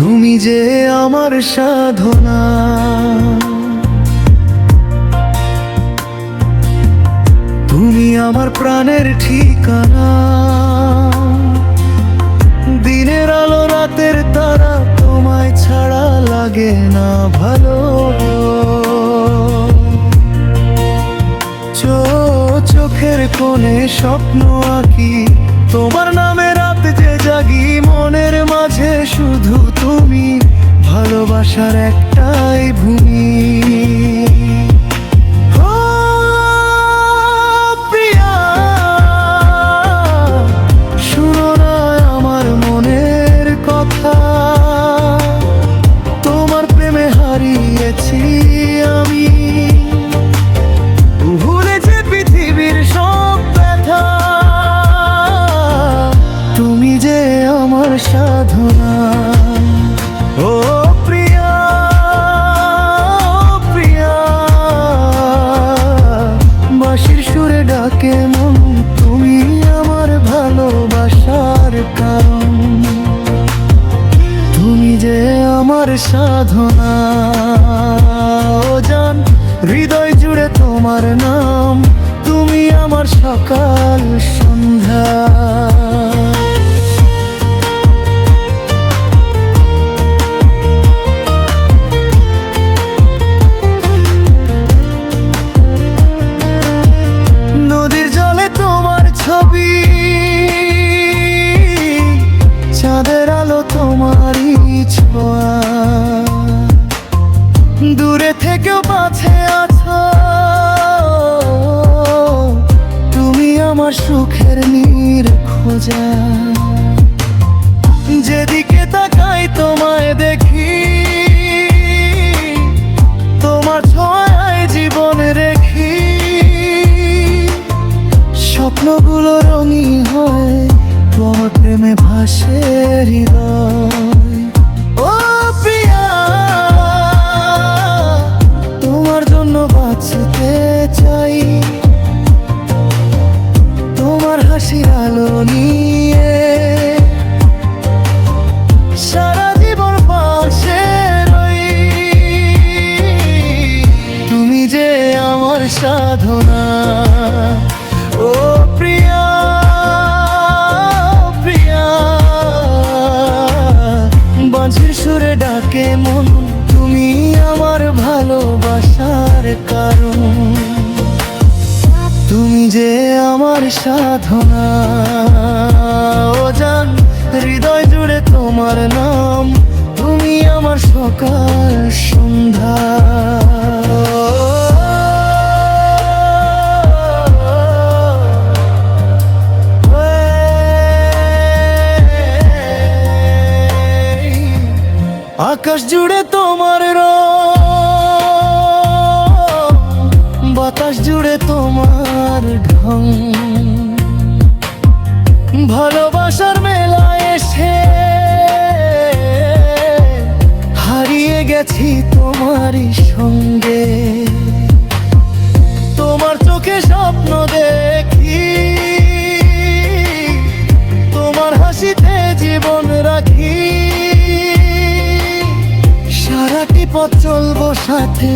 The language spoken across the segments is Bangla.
তুমি যে আমার সাধনা, তুমি আমার প্রাণের ঠিকানা। দিনের আলো রাতের তারা, তোমায় ছাড়া লাগে না ভালো। চোখের কোণে স্বপ্ন আঁকি, তোমার নামে রাত যে জাগি। মনের মাঝে শুধু তুমি, ভালোবাসার একটাই ভূমি। ও প্রিয়া, শুনো না আমার মনের কথা। তোমার প্রেমে হারিয়েছি আমি, ভুলে যে পৃথিবীর সব ব্যথা। তুমি যে আমার সাধনা। ও প্রিয়া, প্রিয়া, বাঁশির সুরে ডাকে মন, তুমি আমার ভালোবাসার কারণ। তুমি যে আমার সাধনা। ও জান, হৃদয় জুড়ে তোমার নাম, তুমি আমার সকাল সন্ধ্যা। নদীর জলে তোমার ছবি, চাঁদের আলো তোমারই ছোঁয়া। দূরে থেকেও কাছে আছো, তুমি আমার সুখের নির্খোঁজা। যেদিকে তাকাই তোমায় দেখি, তোমার ছোঁয়ায় জীবন রেখি। স্বপ্নগুলো রঙিন হয়, তোমার প্রেমে ভাসে হৃদয়। ও প্রিয়া, তোমার জন্য বাঁচতে চাই। তোমার হাসির আলো নিয়ে সারা জীবন পাশে রই। তুমি যে আমার সাধনা। ও প্রিয়া, প্রিয়া, বাঁশির সুরে ডাকে মন, তুমি আমার ভালোবাসার কারণ। তুমি যে আমার সাধনা। ও জান, হৃদয় জুড়ে তোমার নাম, তুমি আমার সকাল সন্ধ্যা। আকাশ জুড়ে তোমার রং, বাতাস জুড়ে তোমার ঢং। ভালোবাসার মেলায় এসে হারিয়ে গেছি তোমারই সঙ্গে। তোমার চোখে স্বপ্ন দেখি, তোমার হাসিতে জীবন রাখি। সারাটি পথ চলবো সাথে,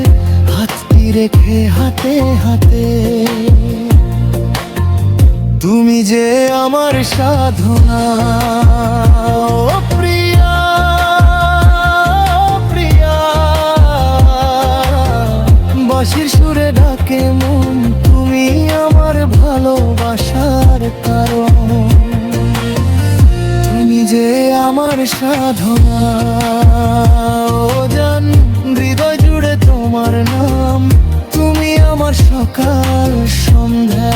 হাতটি রেখে হাতে হাতে। তুমি যে আমার সাধনা। ও প্রিয়া, প্রিয়া, বাঁশির সুরে ডাকে মন, তুমি আমার ভালোবাসার কারণ। তুমি যে আমার সাধনা। ও জান, হৃদয় জুড়ে তোমার নাম, তুমি আমার সকাল সন্ধ্যা।